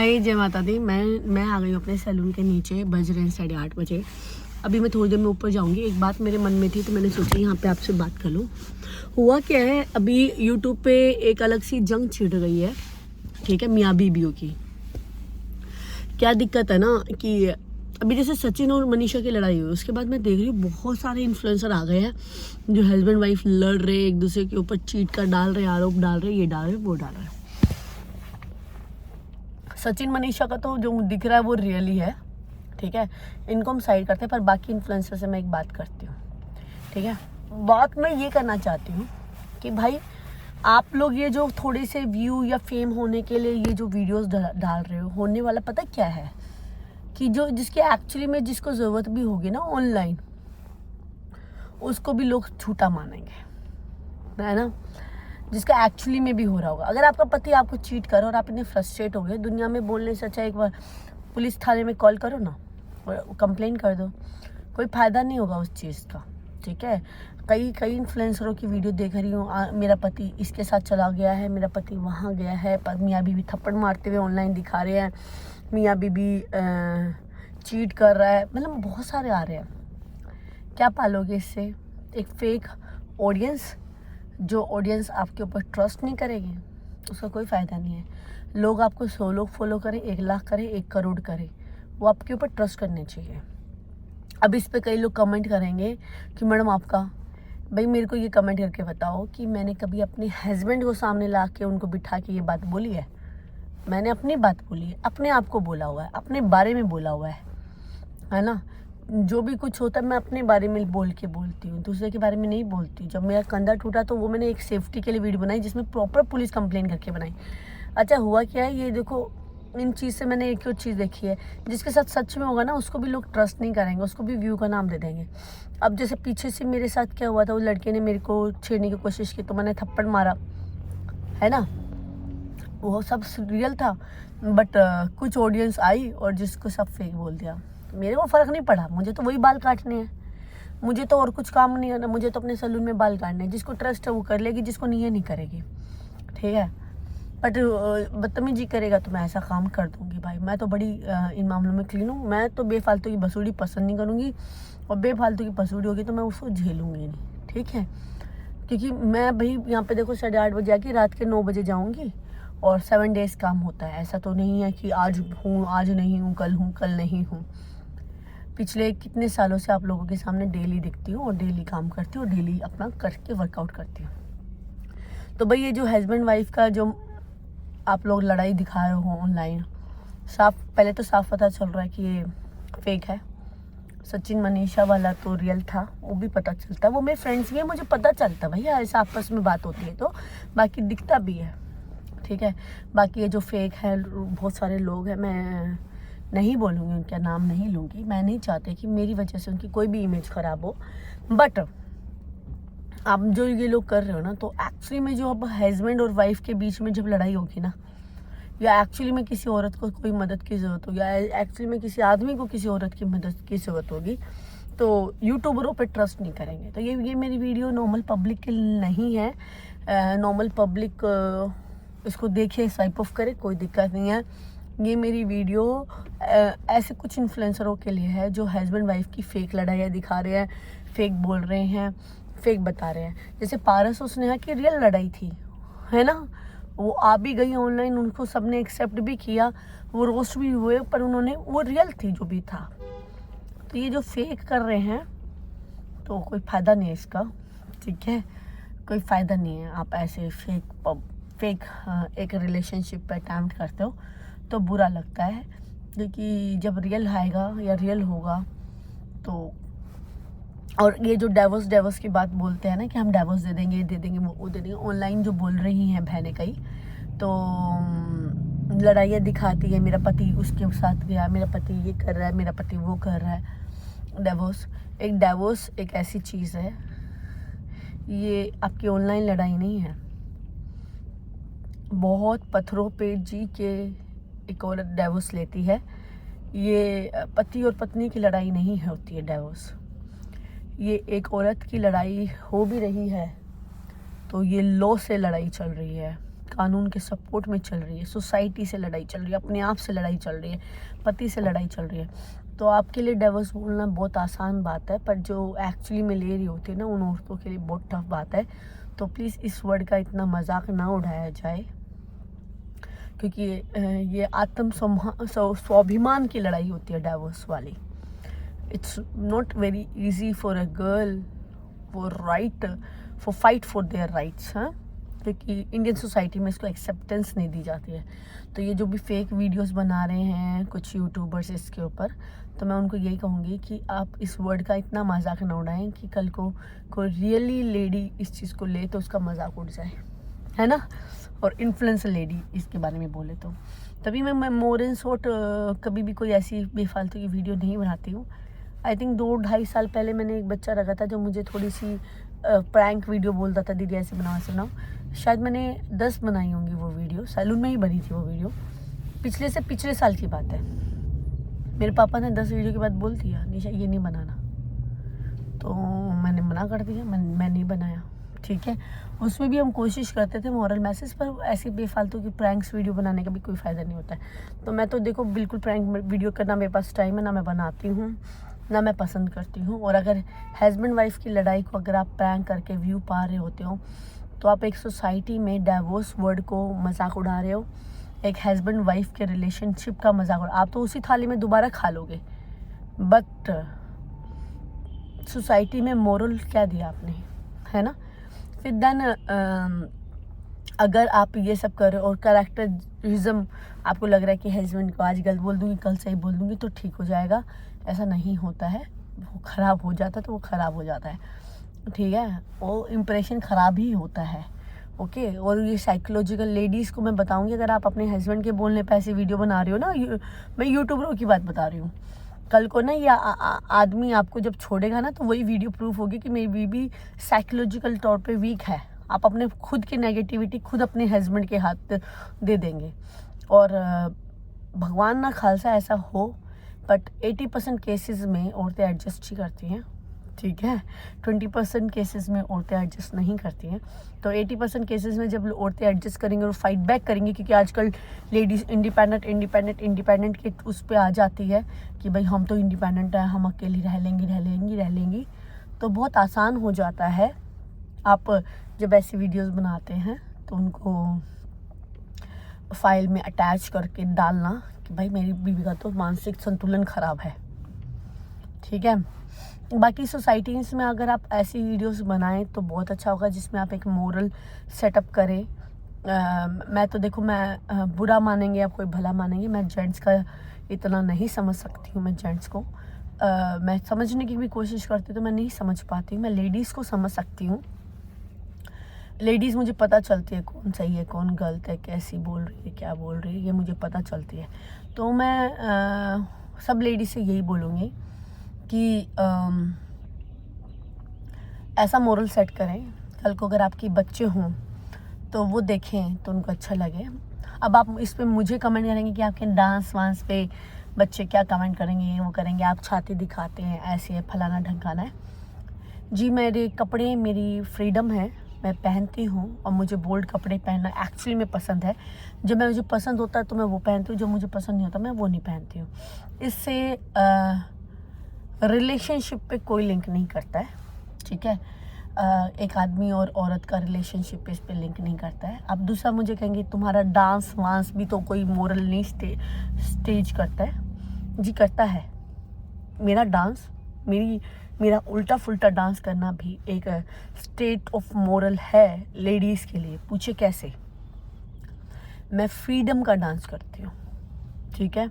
जय माता दी। मैं आ गई हूँ अपने सैलून के नीचे। बज रहे हैं 8:30 बजे। अभी मैं थोड़ी देर में ऊपर जाऊँगी। एक बात मेरे मन में थी तो मैंने सोचा यहाँ पे आपसे बात कर लूँ। हुआ क्या है, अभी यूट्यूब पे एक अलग सी जंग छिड़ गई है, ठीक है, मियाँ बीवियों की। क्या दिक्कत है ना कि अभी जैसे सचिन और मनीषा की लड़ाई हुई, उसके बाद मैं देख रही हूँ बहुत सारे इन्फ्लुएंसर आ गए हैं जो हस्बैंड वाइफ लड़ रहे, एक दूसरे के ऊपर चीट कर डाल रहे, आरोप डाल रहे, ये डाल रहे, वो डाल रहे। सचिन मनीषा का तो जो दिख रहा है वो रियल ही है, ठीक है, इनको हम साइड करते हैं। पर बाकी इन्फ्लुएंसर से मैं एक बात करती हूँ, ठीक है। बात मैं ये करना चाहती हूँ कि भाई आप लोग ये जो थोड़े से व्यू या फेम होने के लिए ये जो वीडियोस डाल रहे हो, होने वाला पता क्या है कि जो जिसके एक्चुअली में जिसको ज़रूरत भी होगी ना ऑनलाइन, उसको भी लोग झूठा मानेंगे, है ना। जिसका एक्चुअली में भी हो रहा होगा। अगर आपका पति आपको चीट करो और आप इतने फ्रस्ट्रेट हो गए, दुनिया में बोलने से अच्छा एक बार पुलिस थाने में कॉल करो ना और कंप्लेन कर दो। कोई फ़ायदा नहीं होगा उस चीज़ का, ठीक है। कई इन्फ्लुएंसरों की वीडियो देख रही हूँ, मेरा पति इसके साथ चला गया है, मेरा पति वहाँ गया है, पर मियाँ बीवी थप्पड़ मारते हुए ऑनलाइन दिखा रहे हैं, मियाँ बीवी चीट कर रहा है, मतलब बहुत सारे आ रहे हैं। क्या पालोगे इससे? एक फेक ऑडियंस, जो ऑडियंस आपके ऊपर ट्रस्ट नहीं करेगी, उसका कोई फ़ायदा नहीं है। लोग आपको 100 लोग फॉलो करें, 1 लाख करें, 1 करोड़ करें, वो आपके ऊपर ट्रस्ट करने चाहिए। अब इस पे कई लोग कमेंट करेंगे कि मैडम आपका, भाई मेरे को ये कमेंट करके बताओ कि मैंने कभी अपने हस्बैंड को सामने ला के उनको बिठा के ये बात बोली है? मैंने अपनी बात बोली है, अपने आप को बोला हुआ है, अपने बारे में बोला हुआ है ना। जो भी कुछ होता है मैं अपने बारे में बोलती हूँ, दूसरे के बारे में नहीं बोलती। जब मेरा कंधा टूटा तो वो मैंने एक सेफ्टी के लिए वीडियो बनाई, जिसमें प्रॉपर पुलिस कंप्लेन करके बनाई। अच्छा हुआ क्या है, ये देखो, इन चीज़ से मैंने एक और चीज़ देखी है, जिसके साथ सच में होगा ना उसको भी लोग ट्रस्ट नहीं करेंगे, उसको भी व्यू का नाम दे देंगे। अब जैसे पीछे से मेरे साथ क्या हुआ था, वो लड़के ने मेरे को छेड़ने की कोशिश की तो मैंने थप्पड़ मारा, है ना, वो सब रियल था। बट कुछ ऑडियंस आई और जिसको सब फेक बोल दिया। मेरे को फ़र्क नहीं पड़ा, मुझे तो वही बाल काटने हैं, मुझे तो और कुछ काम नहीं करना, मुझे तो अपने सैलून में बाल काटने हैं। जिसको ट्रस्ट है वो कर लेगी, जिसको नहीं है नहीं करेगी, ठीक है। बट बदतमीजी करेगा तो मैं ऐसा काम कर दूंगी। भाई मैं तो बड़ी इन मामलों में क्लीन हूँ। मैं तो बेफालतू की बसूड़ी पसंद नहीं करूँगी, और बेफालतू की बसूड़ी होगी तो मैं उसको झेलूँगी नहीं, ठीक है। क्योंकि मैं भाई यहाँ पे देखो 8:30 बजे आके रात के 9 बजे जाऊँगी, और 7 डेज़ काम होता है। ऐसा तो नहीं है कि आज हूँ आज नहीं हूँ, कल नहीं हूँ। पिछले कितने सालों से आप लोगों के सामने डेली दिखती हूँ और डेली काम करती हूँ और डेली अपना करके वर्कआउट करती हूँ। तो भाई ये जो हस्बैंड वाइफ का जो आप लोग लड़ाई दिखा रहे हो ऑनलाइन, पहले तो साफ पता चल रहा है कि ये फेक है। सचिन मनीषा वाला तो रियल था, वो भी पता चलता, वो मेरे फ्रेंड्स भी है, मुझे पता चलता भैया, ऐसा आपस में बात होती है तो बाकी दिखता भी है, ठीक है। बाकी ये जो फेक है, बहुत सारे लोग हैं, मैं नहीं बोलूँगी, उनका नाम नहीं लूँगी। मैं नहीं चाहती कि मेरी वजह से उनकी कोई भी इमेज ख़राब हो। बट आप जो ये लोग कर रहे हो ना, तो एक्चुअली में जो अब हस्बैंड और वाइफ के बीच में जब लड़ाई होगी ना, या एक्चुअली में किसी औरत को कोई मदद की ज़रूरत होगी, या एक्चुअली में किसी आदमी को किसी औरत की मदद की ज़रूरत होगी, तो यूट्यूबरों पे ट्रस्ट नहीं करेंगे। तो ये मेरी वीडियो नॉर्मल पब्लिक के लिए नहीं है। नॉर्मल पब्लिक इसको देखे, स्वाइप ऑफ करे, कोई दिक्कत नहीं है। ये मेरी वीडियो ऐसे कुछ इन्फ्लुएंसरों के लिए है जो हस्बैंड वाइफ की फ़ेक लड़ाइयाँ दिखा रहे हैं, फेक बोल रहे हैं, फेक बता रहे हैं। जैसे पारस और स्नेहा की रियल लड़ाई थी, है ना, वो आ भी गई ऑनलाइन, उनको सबने एक्सेप्ट भी किया, वो रोस्ट भी हुए, पर उन्होंने, वो रियल थी जो भी था। तो ये जो फेक कर रहे हैं तो कोई फ़ायदा नहीं है इसका, ठीक है, कोई फ़ायदा नहीं है। आप ऐसे फेक एक रिलेशनशिप पे अटैम्प्ट करते हो तो बुरा लगता है, क्योंकि जब रियल आएगा या रियल होगा तो, और ये जो डाइवोर्स की बात बोलते हैं ना कि हम डाइवोर्स दे देंगे वो दे देंगे, ऑनलाइन जो बोल रही हैं बहनें कई, तो लड़ाइयाँ दिखाती है, मेरा पति उसके साथ गया, मेरा पति ये कर रहा है, मेरा पति वो कर रहा है। डाइवोर्स एक ऐसी चीज़ है, ये आपकी ऑनलाइन लड़ाई नहीं है। बहुत पत्थरों पे जी के एक औरत डाइवोर्स लेती है। ये पति और पत्नी की लड़ाई नहीं होती है डाइवोर्स, ये एक औरत की लड़ाई हो भी रही है तो ये लॉ से लड़ाई चल रही है, कानून के सपोर्ट में चल रही है, सोसाइटी से लड़ाई चल रही है, अपने आप से लड़ाई चल रही है, पति से लड़ाई चल रही है, तो आपके लिए डिवोर्स बोलना बहुत आसान बात है, पर जो एक्चुअली में ले रही होती है ना, उन औरतों के लिए बहुत टफ बात है। तो प्लीज़ इस वर्ड का इतना मजाक ना उड़ाया जाए, क्योंकि ये स्वाभिमान की लड़ाई होती है डिवोर्स वाली। It's not very easy for a girl for fight for their rights, हाँ, क्योंकि इंडियन सोसाइटी में इसको एक्सेप्टेंस नहीं दी जाती है। तो ये जो भी फेक वीडियोस बना रहे हैं कुछ यूट्यूबर्स इसके ऊपर, तो मैं उनको यही कहूँगी कि आप इस वर्ड का इतना मजाक ना उड़ाएं कि कल को कोई रियली लेडी इस चीज़ को ले तो उसका मजाक उड़ जाए, है ना। और इन्फ्लुएंसर लेडी इसके बारे में बोले तो तभी मैं मोर इन शॉर्ट कभी भी कोई ऐसी बेफालतू की वीडियो नहीं बनाती हूँ। आई थिंक 2-2.5 साल पहले मैंने एक बच्चा रखा था जो मुझे थोड़ी सी प्रैंक वीडियो बोलता था, दीदी ऐसे बनाओ। शायद मैंने 10 बनाई होंगी वो वीडियो, सैलून में ही बनी थी वो वीडियो, पिछले साल की बात है। मेरे पापा ने 10 वीडियो के बाद बोल दिया निशा ये नहीं बनाना, तो मैंने मना कर दिया, मैं नहीं बनाया, ठीक है। उसमें भी हम कोशिश करते थे मॉरल मैसेज, पर ऐसी बेफालतू की प्रैंक्स वीडियो बनाने का भी कोई फ़ायदा नहीं होता है। तो मैं तो देखो बिल्कुल प्रैंक वीडियो करना मेरे पास टाइम है ना, मैं बनाती हूँ ना मैं पसंद करती हूँ। और अगर हस्बैंड वाइफ की लड़ाई को अगर आप प्रैंक करके व्यू पा रहे होते हो, तो आप एक सोसाइटी में डिवोर्स वर्ड को मजाक उड़ा रहे हो, एक हस्बैंड वाइफ के रिलेशनशिप का मजाक उड़ा, आप तो उसी थाली में दोबारा खा लोगे, बट सोसाइटी में मोरल क्या दिया आपने, है ना। फिर देन अगर आप ये सब कर रहे हो और कैरेक्टरिज्म आपको लग रहा है कि हस्बैंड को आज गलत बोल दूंगी कल सही बोल दूंगी तो ठीक हो जाएगा, ऐसा नहीं होता है। वो ख़राब हो जाता है तो वो ख़राब हो जाता है, ठीक है, वो इम्प्रेशन ख़राब ही होता है, ओके। और ये साइकोलॉजिकल लेडीज़ को मैं बताऊंगी, अगर आप अपने हस्बैंड के बोलने पे ऐसी वीडियो बना रही हो ना, मैं यूट्यूबरों की बात बता रही हूँ, कल को ना ये आदमी आपको जब छोड़ेगा ना, तो वही वीडियो प्रूफ होगी कि मेरी बीवी साइकोलॉजिकल तौर पे वीक है। आप अपने खुद की नेगेटिविटी खुद अपने हस्बैंड के हाथ दे देंगे। और भगवान ना खालसा ऐसा हो, बट 80% केसेस में औरतें एडजस्ट ही करती हैं, ठीक है। 20% केसेस में औरतें एडजस्ट नहीं करती हैं। तो 80% केसेस में जब औरतें एडजस्ट करेंगे और फाइट बैक करेंगी, क्योंकि आजकल लेडीज़ इंडिपेंडेंट के उस पर आ जाती है कि भाई हम तो इंडिपेंडेंट हैं, हम अकेली रह लेंगी, तो बहुत आसान हो जाता है। आप जब ऐसी वीडियोस बनाते हैं तो उनको फाइल में अटैच करके डालना कि भाई मेरी बीवी का तो मानसिक संतुलन ख़राब है, ठीक है। बाकी सोसाइटीज़ में अगर आप ऐसी वीडियोस बनाएं तो बहुत अच्छा होगा, जिसमें आप एक मोरल सेटअप करें। मैं तो देखो मैं बुरा मानेंगे या कोई भला मानेंगे, मैं जेंट्स का इतना नहीं समझ सकती हूँ। मैं जेंट्स को मैं समझने की भी कोशिश करती हूँ तो मैं नहीं समझ पाती हूँ। मैं लेडीज़ को समझ सकती हूँ। लेडीज़ मुझे पता चलती है कौन सही है कौन गलत है, कैसी बोल रही है क्या बोल रही है, ये मुझे पता चलती है। तो मैं सब लेडीज़ से यही बोलूँगी कि ऐसा मोरल सेट करें, कल को अगर आपके बच्चे हों तो वो देखें तो उनको अच्छा लगे। अब आप इस पे मुझे कमेंट करेंगे कि आपके डांस वांस पे बच्चे क्या कमेंट करेंगे, वो करेंगे आप छाती दिखाते हैं, ऐसे है फलाना ढंकाना है। जी मेरे कपड़े मेरी फ्रीडम है, मैं पहनती हूँ और मुझे बोल्ड कपड़े पहनना एक्चुअली में पसंद है। जब मुझे पसंद होता है तो मैं वो पहनती हूँ, जब मुझे पसंद नहीं होता मैं वो नहीं पहनती हूँ। इससे रिलेशनशिप पे कोई लिंक नहीं करता है, ठीक है। एक आदमी और औरत का रिलेशनशिप इस पे लिंक नहीं करता है। अब दूसरा मुझे कहेंगे तुम्हारा डांस वांस भी तो कोई मोरल नहीं स्टेज करता है। जी करता है, मेरा डांस मेरा उल्टा फुल्टा डांस करना भी एक स्टेट ऑफ मोरल है लेडीज़ के लिए। पूछे कैसे? मैं फ्रीडम का डांस करती हूँ, ठीक है।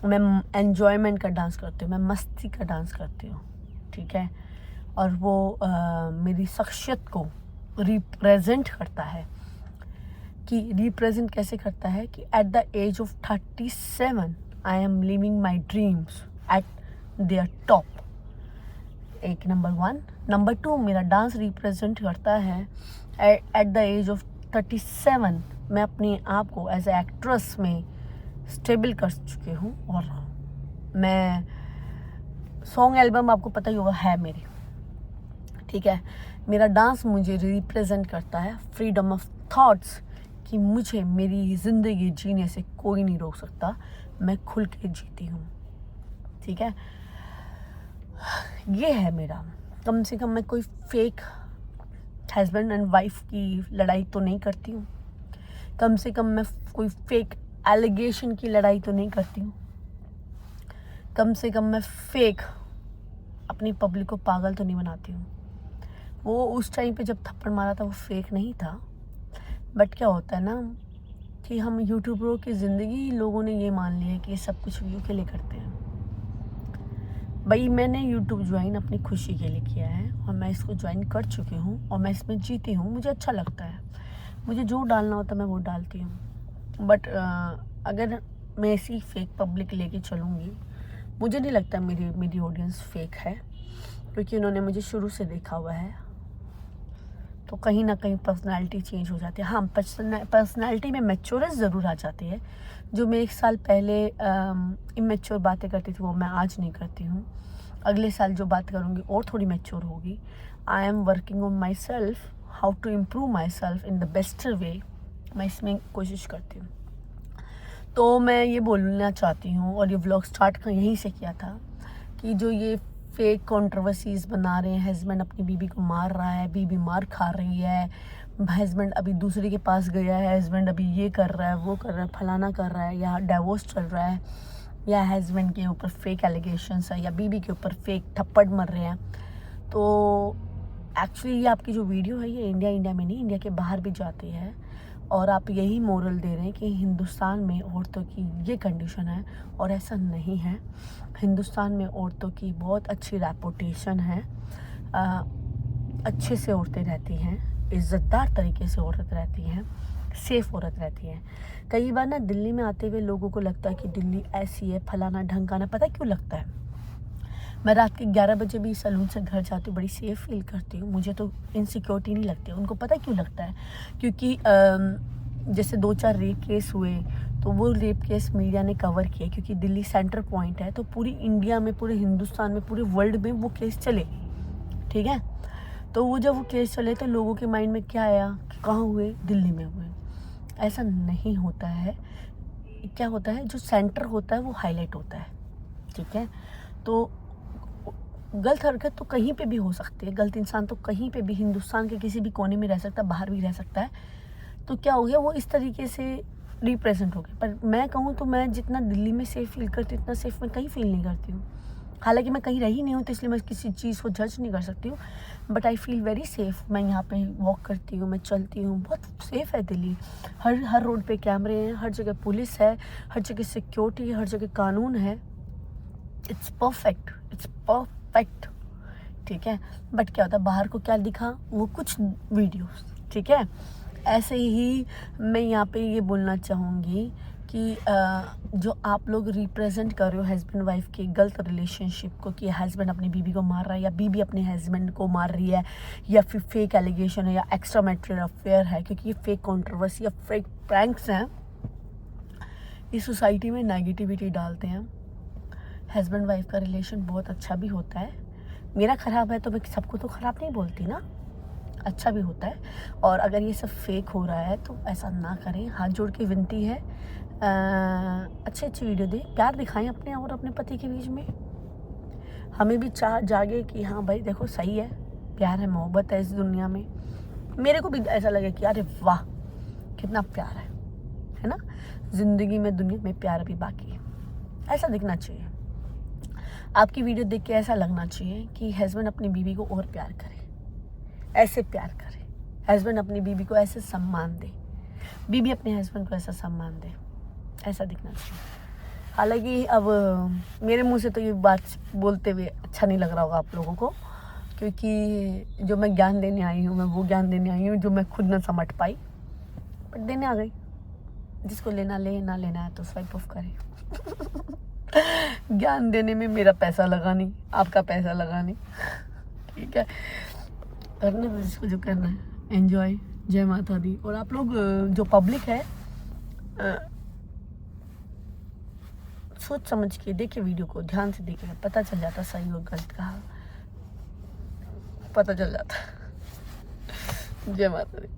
मैं एन्जॉयमेंट का डांस करती हूँ, मैं मस्ती का डांस करती हूँ, ठीक है। और वो मेरी शख्सियत को रिप्रेजेंट करता है। कि रिप्रेजेंट कैसे करता है कि at the age of 37 I am living my dreams at their top. एक नंबर 1। नंबर 2 मेरा डांस रिप्रेजेंट करता है एट द एज ऑफ 37 मैं अपने आप को एज ए एक्ट्रेस में स्टेबल कर चुकी हूँ। और मैं सॉन्ग एल्बम आपको पता ही होगा है मेरी, ठीक है। मेरा डांस मुझे रिप्रेजेंट करता है फ्रीडम ऑफ थॉट्स, कि मुझे मेरी ज़िंदगी जीने से कोई नहीं रोक सकता, मैं खुल के जीती हूँ, ठीक है। ये है मेरा, कम से कम मैं कोई फेक हस्बैंड एंड वाइफ की लड़ाई तो नहीं करती हूँ, कम से कम मैं कोई फेक एलिगेशन की लड़ाई तो नहीं करती हूँ, कम से कम मैं फेक अपनी पब्लिक को पागल तो नहीं बनाती हूँ। वो उस टाइम पे जब थप्पड़ मारा था वो फेक नहीं था, बट क्या होता है ना कि हम यूट्यूबरों की ज़िंदगी लोगों ने ये मान लिया है कि ये सब कुछ व्यू के लिए करते हैं। भाई मैंने यूट्यूब ज्वाइन अपनी खुशी के लिए किया है और मैं इसको ज्वाइन कर चुकी हूँ और मैं इसमें जीती हूँ, मुझे अच्छा लगता है, मुझे जो डालना होता है मैं वो डालती हूँ। बट अगर मैं ऐसी फेक पब्लिक लेके चलूँगी, मुझे नहीं लगता मेरी ऑडियंस फेक है, क्योंकि उन्होंने मुझे शुरू से देखा हुआ है, तो कहीं ना कहीं पर्सनालिटी चेंज हो जाती है। हाँ, पर्सनालिटी में मैच्योरनेस ज़रूर आ जाती है। जो मैं 1 साल पहले इमेच्योर बातें करती थी वो मैं आज नहीं करती हूँ। अगले साल जो बात करूँगी और थोड़ी मैच्योर होगी। I am working on myself, how to improve myself in the best way, मैं इसमें कोशिश करती हूँ। तो मैं ये बोलना चाहती हूँ, और ये व्लॉग स्टार्ट यहीं से किया था, कि जो ये फेक कंट्रोवर्सीज़ बना रहे हैं, हस्बैंड अपनी बीबी को मार रहा है, बीबी मार खा रही है, हस्बैंड अभी दूसरे के पास गया है, हस्बैंड अभी ये कर रहा है, वो कर रहा है, फलाना कर रहा है, या डिवोर्स चल रहा है, या हस्बैंड के ऊपर फेक एलिगेशंस है, या बीबी के ऊपर फेक थप्पड़ मर रहे हैं। तो एक्चुअली ये आपकी जो वीडियो है ये इंडिया में नहीं, इंडिया के बाहर भी जाती है, और आप यही मोरल दे रहे हैं कि हिंदुस्तान में औरतों की ये कंडीशन है, और ऐसा नहीं है। हिंदुस्तान में औरतों की बहुत अच्छी रेपुटेशन है, अच्छे से औरतें रहती हैं, इज़्ज़तदार तरीके से औरत रहती हैं, सेफ़ औरत रहती हैं। कई बार ना दिल्ली में आते हुए लोगों को लगता है कि दिल्ली ऐसी है, फलाना ढंकाना, पता क्यों लगता है? मैं रात के 11 बजे भी सैलून से घर जाती हूँ, बड़ी सेफ़ फील करती हूँ, मुझे तो इनसिक्योरिटी नहीं लगती है। उनको पता क्यों लगता है? क्योंकि जैसे 2-4 रेप केस हुए, तो वो रेप केस मीडिया ने कवर किया, क्योंकि दिल्ली सेंटर पॉइंट है, तो पूरी इंडिया में, पूरे हिंदुस्तान में, पूरे वर्ल्ड में वो केस चले, ठीक है। तो वो जब वो केस चले तो लोगों के माइंड में क्या आया कि कहाँ हुए? दिल्ली में हुए। ऐसा नहीं होता है। क्या होता है, जो सेंटर होता है वो हाईलाइट होता है, ठीक है। तो गलत हरकत तो कहीं पे भी हो सकती है, गलत इंसान तो कहीं पे भी, हिंदुस्तान के किसी भी कोने में रह सकता है, बाहर भी रह सकता है। तो क्या हो गया, वो इस तरीके से रिप्रेजेंट हो गया। पर मैं कहूँ तो मैं जितना दिल्ली में सेफ़ फील करती हूँ, इतना सेफ़ मैं कहीं फील नहीं करती हूँ। हालांकि मैं कहीं रही नहीं हूँ, तो इसलिए मैं किसी चीज़ को जज नहीं कर सकती हूँ, but I feel very safe. मैं यहाँ पे वॉक करती हूँ, मैं चलती हूँ, बहुत सेफ़ है दिल्ली। हर रोड पे कैमरे हैं, हर जगह पुलिस है, हर जगह सिक्योरिटी है, हर जगह कानून है। इट्स परफेक्ट, ठीक है। बट क्या होता है, बाहर को क्या दिखा, वो कुछ वीडियोस, ठीक है। ऐसे ही मैं यहाँ पे ये बोलना चाहूँगी कि जो आप लोग रिप्रेजेंट कर रहे हो हस्बैंड वाइफ के गलत रिलेशनशिप को, कि हस्बैंड अपनी बीबी को मार रहा है, या बीबी अपने हस्बैंड को मार रही है, या फिर फेक एलिगेशन है, या एक्स्ट्रा मैरिटल अफेयर है, क्योंकि ये फेक कंट्रोवर्सी या फेक प्रैंक्स हैं, इस सोसाइटी में नेगेटिविटी डालते हैं। हस्बैंड वाइफ का रिलेशन बहुत अच्छा भी होता है, मेरा ख़राब है तो मैं सबको तो ख़राब नहीं बोलती ना, अच्छा भी होता है। और अगर ये सब फेक हो रहा है तो ऐसा ना करें, हाथ जोड़ के विनती है, अच्छी वीडियो दें, प्यार दिखाएं अपने और अपने पति के बीच में। हमें भी चाह जागे कि हाँ भाई देखो सही है, प्यार है, मोहब्बत है इस दुनिया में। मेरे को भी ऐसा लगे कि अरे वाह कितना प्यार है ना, ज़िंदगी में, दुनिया में प्यार अभी बाकी है, ऐसा दिखना चाहिए। आपकी वीडियो देख के ऐसा लगना चाहिए कि हस्बैंड अपनी बीवी को और प्यार करे, ऐसे प्यार करे, हस्बैंड अपनी बीवी को ऐसे सम्मान दे, बीवी अपने हस्बैंड को ऐसा सम्मान दे, ऐसा दिखना चाहिए। हालांकि अब मेरे मुंह से तो ये बात बोलते हुए अच्छा नहीं लग रहा होगा आप लोगों को, क्योंकि जो मैं ज्ञान देने आई हूँ, मैं वो ज्ञान देने आई हूँ जो मैं खुद ना समझ पाई, बट देने आ गई। जिसको लेना ले, ना लेना है तो स्वाइप ऑफ करे। ज्ञान देने में मेरा पैसा लगा नहीं, आपका पैसा लगा नहीं, ठीक है। करना तो जिसको जो करना है, एंजॉय। जय माता दी। और आप लोग जो पब्लिक है, सोच समझ के देखिए, वीडियो को ध्यान से देखिए, पता चल जाता सही और गलत का, पता चल जाता। जय माता दी।